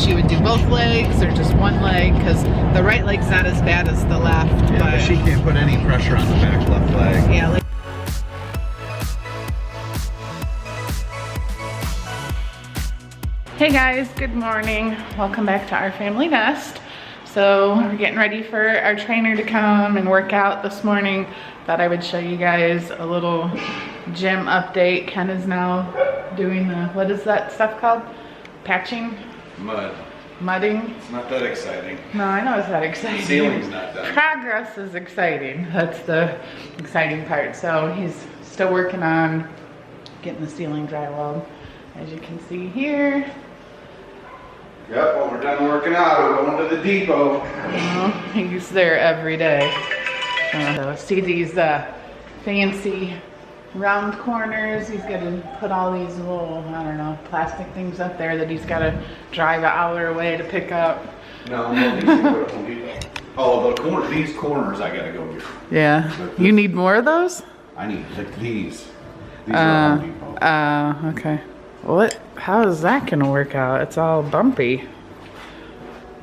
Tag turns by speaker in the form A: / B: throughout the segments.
A: she would do both legs or just one leg, because the right leg's not as bad as the left.
B: Yeah, but she can't put any pressure on the back left leg.
A: Yeah. Hey guys, good morning. Welcome back to Our Family Nest. So we're getting ready for our trainer to come and work out this morning. Thought I would show you guys a little gym update. Ken is now doing the, what is that stuff called? Patching? Mudding?
B: It's not that exciting.
A: No, I know it's not exciting.
B: The ceiling's not done.
A: Progress is exciting. That's the exciting part. So he's still working on getting the ceiling drywalled. As you can see here.
B: Yep, when we're done working out, we're going to the depot.
A: He's there every day. So see these fancy round corners. He's got to put all these little, I don't know, plastic things up there that he's got to drive an hour away to pick up.
B: No, these go to Home Depot. Oh, these corners I got to go get.
A: Yeah. You need more of those?
B: I need these. These are Home Depot.
A: Okay. What? How is that gonna work out? It's all bumpy.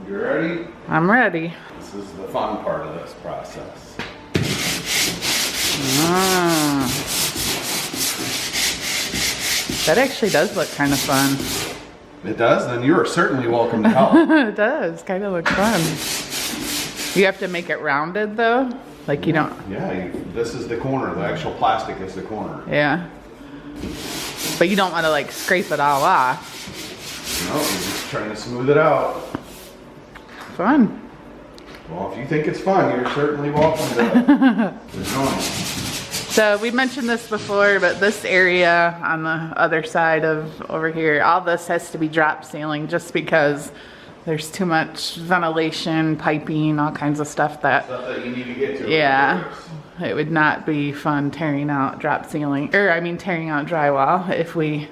B: You ready?
A: I'm ready.
B: This is the fun part of this process.
A: That actually does look kind of fun.
B: It does? Then you are certainly welcome to help.
A: It does. Kind of look fun. You have to make it rounded though? Like you don't...
B: Yeah, this is the corner. The actual plastic is the corner.
A: Yeah. But you don't want to like scrape it all off.
B: No, you're just trying to smooth it out.
A: Fun.
B: Well, if you think it's fun, you're certainly welcome to join.
A: So we mentioned this before, but this area on the other side of over here, all this has to be drop ceiling just because there's too much ventilation, piping, all kinds of stuff that
B: you need to get to.
A: Yeah. It would not be fun tearing out drop ceiling, tearing out drywall if we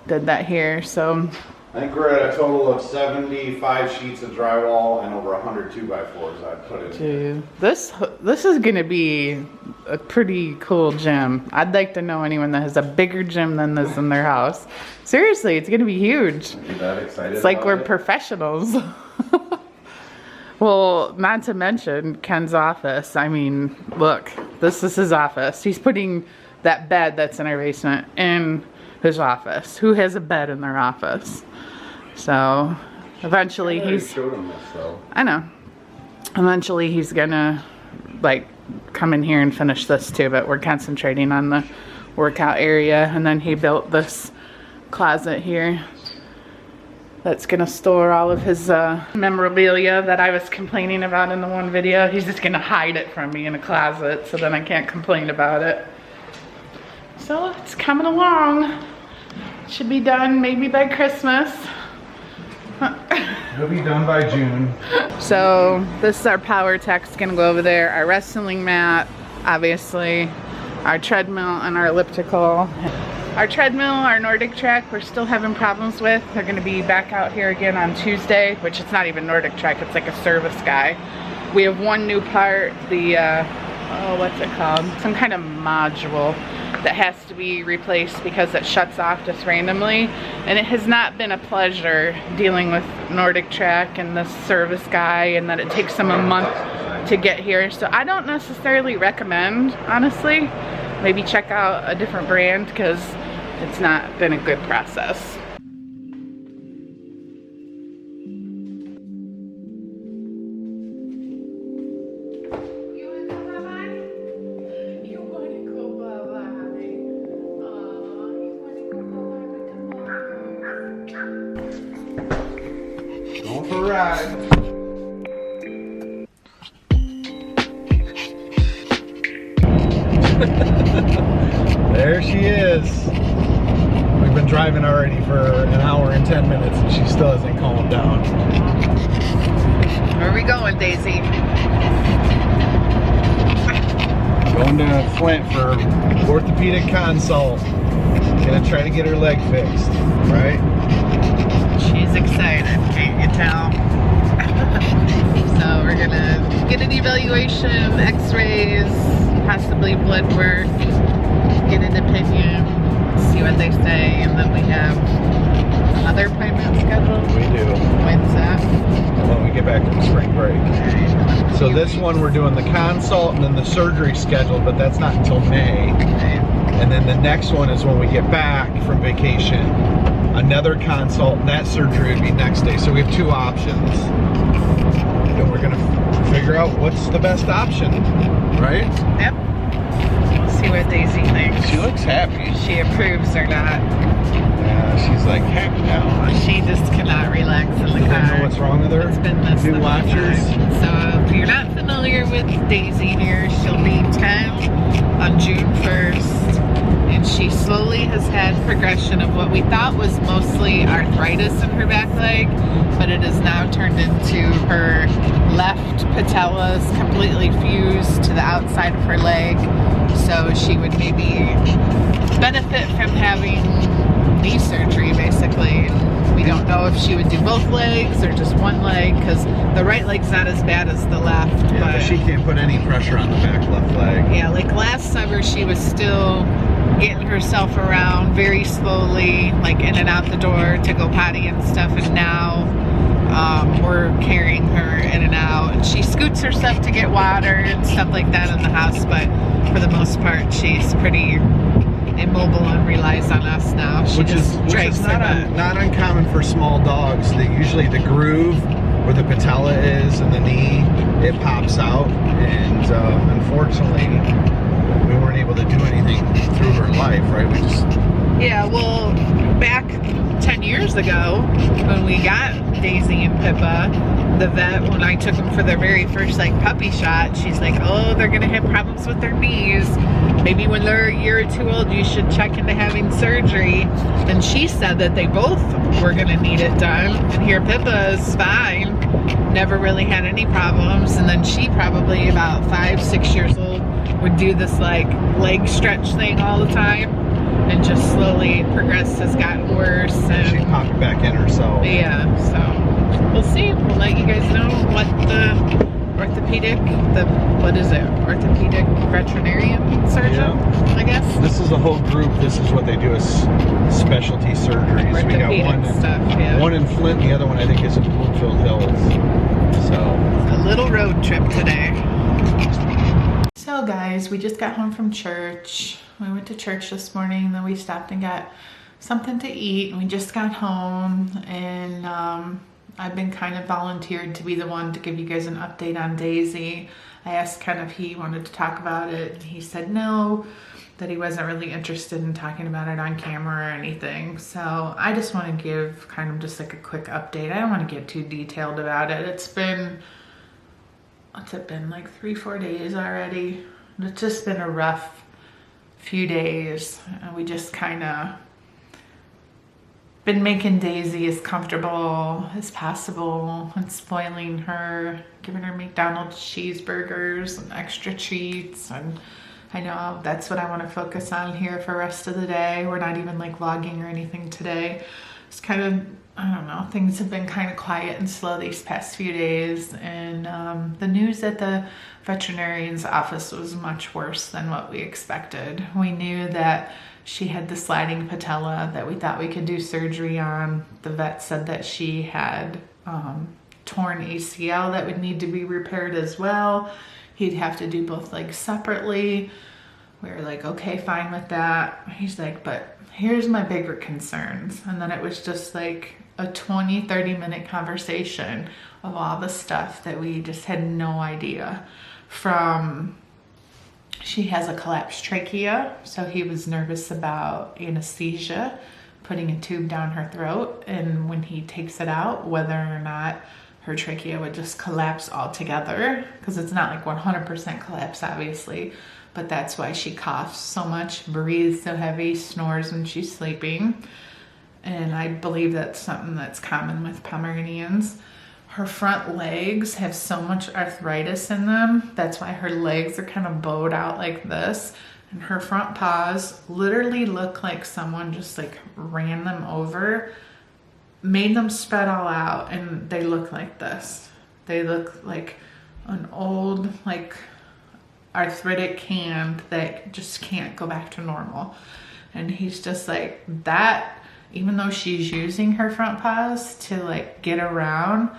A: did that here, so.
B: I think we're at a total of 75 sheets of drywall and over 100 2x4s I'd put it in.
A: This is gonna be a pretty cool gym. I'd like to know anyone that has a bigger gym than this in their house. Seriously, it's gonna be huge.
B: Are you that excited?
A: It's like we're professionals. Well, not to mention Ken's office. I mean, look, this is his office. He's putting that bed that's in our basement in his office. Who has a bed in their office? So eventually
B: showed him this, though.
A: I know. Eventually he's gonna like come in here and finish this too, but we're concentrating on the workout area. And then he built this closet here that's gonna store all of his memorabilia that I was complaining about in the one video. He's just gonna hide it from me in a closet so then I can't complain about it. So it's coming along. Should be done maybe by Christmas.
B: It'll be done by June.
A: So this is our power tech. It's gonna go over there. Our wrestling mat, obviously. Our treadmill and our elliptical. Our treadmill, our Nordic track, we're still having problems with. They're gonna be back out here again on Tuesday, which it's not even Nordic track, it's like a service guy. We have one new part, the, what's it called? Some kind of module that has to be replaced because it shuts off just randomly. And it has not been a pleasure dealing with Nordic track and the service guy, and that it takes them a month to get here. So I don't necessarily recommend, honestly. Maybe check out a different brand because it's not been a good process.
B: Going for a ride. There she is. We've been driving already for an hour and 10 minutes and she still hasn't calmed down.
A: Where are we going, Daisy?
B: Going to Flint for orthopedic consult. Gonna try to get her leg fixed, right?
A: She's excited, can't you tell? So we're gonna get an evaluation, x-rays, possibly blood work, get an opinion, see what they say, and then we have another appointment scheduled.
B: We do.
A: Wednesday.
B: back from spring break. So this one we're doing the consult and then the surgery scheduled, but that's not until May. And then the next one is when we get back from vacation. Another consult, and that surgery would be next day. So we have 2 options. And we're gonna figure out what's the best option, right?
A: Yep. We'll see what Daisy thinks.
B: She looks happy.
A: She approves or not.
B: Yeah, she's like, heck no.
A: She just cannot relax in the
B: Does
A: car.
B: I know what's wrong with her?
A: It's been this
B: New
A: the whole
B: watchers.
A: time. So if you're not familiar with Daisy here, she'll be 10 on June 1st. And she slowly has had progression of what we thought was mostly arthritis in her back leg, but it has now turned into her left patella is completely fused to the outside of her leg. So she would maybe benefit from having knee surgery, basically. We don't know if she would do both legs or just one leg, because the right leg's not as bad as the left.
B: Yeah, but she can't put any pressure on the back left leg.
A: Yeah, like last summer she was still getting herself around very slowly, like in and out the door to go potty and stuff, and now we're carrying her in and out. And she scoots herself to get water and stuff like that in the house, but for the most part she's pretty immobile and relies on us now. She
B: Which is not uncommon for small dogs. Usually the groove where the patella is and the knee, it pops out, and unfortunately we weren't able to do anything through her life, right? We just...
A: Yeah, well, back 10 years ago when we got Daisy and Pippa, the vet, when I took them for their very first like puppy shot, she's like, oh, they're gonna have problems with their knees. Maybe when they're a year or 2 old, you should check into having surgery. And she said that they both were gonna need it done. And here Pippa is fine, never really had any problems. And then she probably about 5, 6 years old would do this like leg stretch thing all the time, and just slowly progressed, has gotten worse. And
B: she popped back in herself.
A: Yeah, so we'll see. We'll let you guys know what the orthopedic veterinarian surgeon, I guess.
B: This is a whole group. This is what they do as specialty surgeries.
A: Orthopedic
B: we got one in Flint, the other one I think is in Bloomfield Hills. So
A: a little road trip today. So guys, we just got home from church. We went to church this morning, then we stopped and got something to eat, and we just got home, and I've been kind of volunteered to be the one to give you guys an update on Daisy. I asked Ken if he wanted to talk about it, and he said no, that he wasn't really interested in talking about it on camera or anything. So I just want to give kind of just like a quick update. I don't want to get too detailed about it. It's been, what's it been, like 3-4 days already? It's just been a rough few days. We just kind of been making Daisy as comfortable as possible and spoiling her, giving her McDonald's cheeseburgers and extra treats. And I know that's what I want to focus on here for the rest of the day. We're not even like vlogging or anything today. It's kind of, I don't know, things have been kind of quiet and slow these past few days. And the news at the veterinarian's office was much worse than what we expected. We knew that she had the sliding patella that we thought we could do surgery on. The vet said that she had torn ACL that would need to be repaired as well. He'd have to do both legs separately. We were like, okay, fine with that. He's like, but here's my bigger concerns. And then it was just like a 20-30 minute conversation of all the stuff that we just had no idea. From, she has a collapsed trachea, so he was nervous about anesthesia, putting a tube down her throat, and when he takes it out, whether or not her trachea would just collapse altogether, because it's not like 100% collapse, obviously, but that's why she coughs so much, breathes so heavy, snores when she's sleeping. And I believe that's something that's common with Pomeranians. Her front legs have so much arthritis in them. That's why her legs are kind of bowed out like this. And her front paws literally look like someone just like ran them over, made them spread all out, and they look like this. They look like an old, like, arthritic hand that just can't go back to normal. And he's just like, that, even though she's using her front paws to like get around,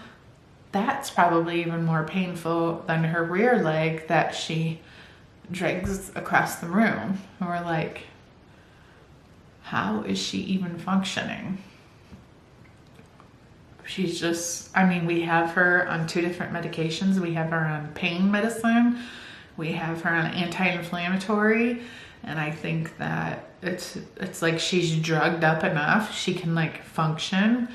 A: that's probably even more painful than her rear leg that she drags across the room. And we're like, how is she even functioning? She's just, I mean, we have her on 2 different medications. We have her on pain medicine. We have her on anti-inflammatory. And I think that it's like she's drugged up enough. She can like function.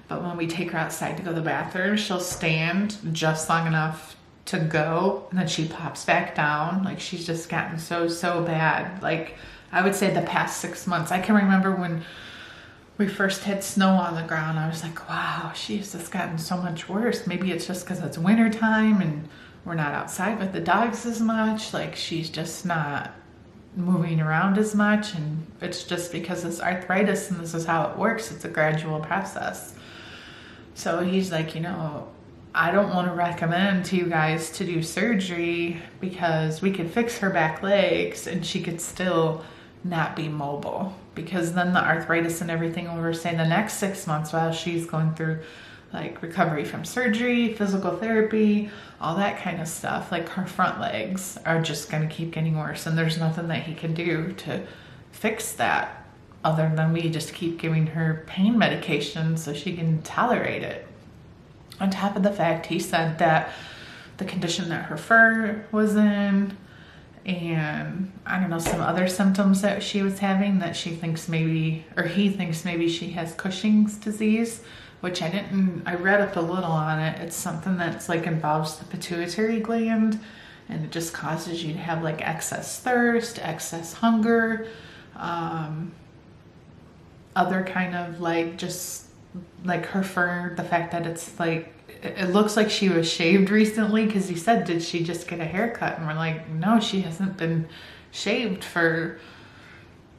A: But when we take her outside to go to the bathroom, she'll stand just long enough to go. And then she pops back down. Like she's just gotten so bad. Like I would say the past 6 months. I can remember when we first had snow on the ground, I was like, wow, she's just gotten so much worse. Maybe it's just because it's winter time and we're not outside with the dogs as much. Like she's just not moving around as much, and it's just because it's arthritis and this is how it works. It's a gradual process. So he's like, you know, I don't want to recommend to you guys to do surgery because we could fix her back legs and she could still not be mobile, because then the arthritis and everything over, say, the next 6 months while she's going through like recovery from surgery, physical therapy, all that kind of stuff, like her front legs are just going to keep getting worse, and there's nothing that he can do to fix that other than we just keep giving her pain medication so she can tolerate it. On top of the fact, he said that the condition that her fur was in, and I don't know, some other symptoms that she was having, that she thinks maybe, or he thinks maybe she has Cushing's disease, which I read up a little on it. It's something that's like involves the pituitary gland, and it just causes you to have like excess thirst, excess hunger, other kind of like, just like her fur, the fact that it's like, it looks like she was shaved recently, because he said, did she just get a haircut? And we're like, no, she hasn't been shaved for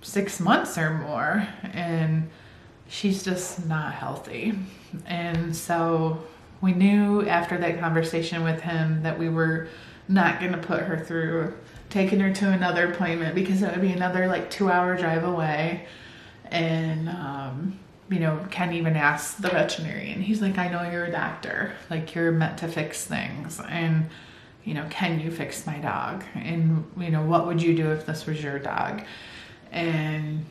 A: 6 months or more, and she's just not healthy. And so we knew after that conversation with him that we were not going to put her through taking her to another appointment, because it would be another like 2-hour drive away. And you know, Ken even asked the veterinarian, he's like, I know you're a doctor, like you're meant to fix things, and you know, can you fix my dog? And you know, what would you do if this was your dog? And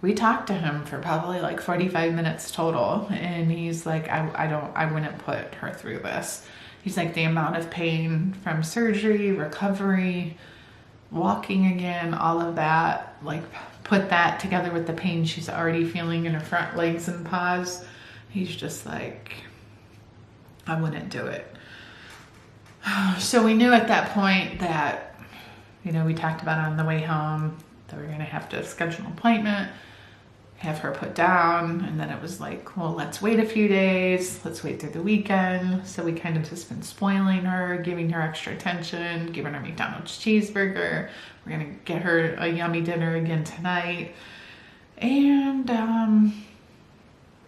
A: we talked to him for probably like 45 minutes total, and he's like, I wouldn't put her through this. He's like, the amount of pain from surgery, recovery, walking again, all of that, like put that together with the pain she's already feeling in her front legs and paws, he's just like, I wouldn't do it. So we knew at that point that, you know, we talked about on the way home that we were going to have to schedule an appointment, have her put down, and then it was like, well, let's wait a few days, let's wait through the weekend. So we kind of just been spoiling her, giving her extra attention, giving her McDonald's cheeseburger. We're gonna get her a yummy dinner again tonight. And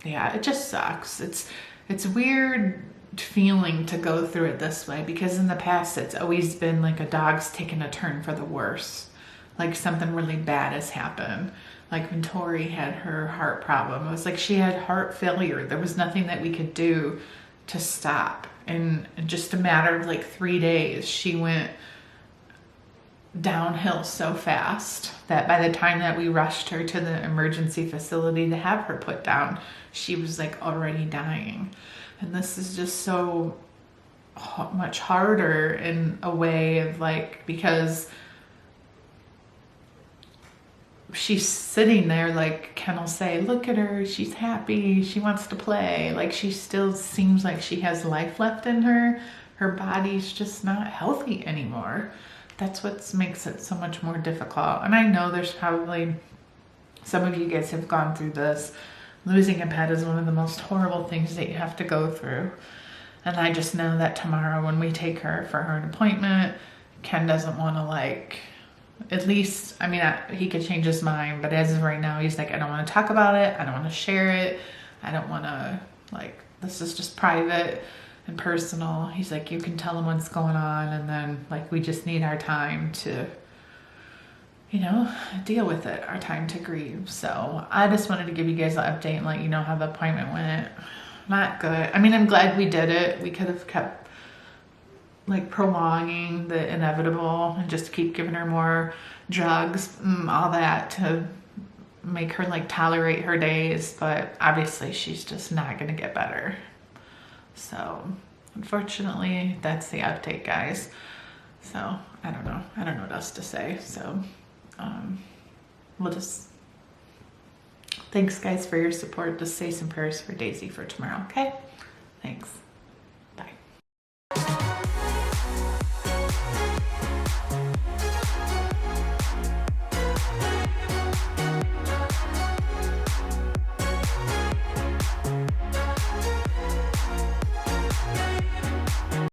A: yeah, it just sucks. It's weird feeling to go through it this way, because in the past it's always been like a dog's taken a turn for the worse, like something really bad has happened. Like when Tori had her heart problem, it was like she had heart failure. There was nothing that we could do to stop. And in just a matter of like 3 days, she went downhill so fast that by the time that we rushed her to the emergency facility to have her put down, she was like already dying. And this is just so much harder in a way of like, because she's sitting there, like Ken will say, look at her, she's happy, she wants to play, like she still seems like she has life left in her. Her body's just not healthy anymore. That's what makes it so much more difficult. And I know there's probably some of you guys have gone through this. Losing a pet is one of the most horrible things that you have to go through. And I just know that tomorrow when we take her for her appointment, Ken doesn't want to like, at least, I mean, he could change his mind, but as of right now, he's like, I don't want to talk about it. I don't want to share it. I don't want to, like, this is just private and personal. He's like, you can tell him what's going on. And then, like, we just need our time to, you know, deal with it, our time to grieve. So I just wanted to give you guys an update and let you know how the appointment went. not good. I mean, I'm glad we did it. We could have kept like prolonging the inevitable and just keep giving her more drugs, all that to make her like tolerate her days, but obviously she's just not gonna get better. So unfortunately, that's the update, guys. So I don't know what else to say. So we'll just, thanks guys for your support. Just say some prayers for Daisy for tomorrow, okay? Thanks.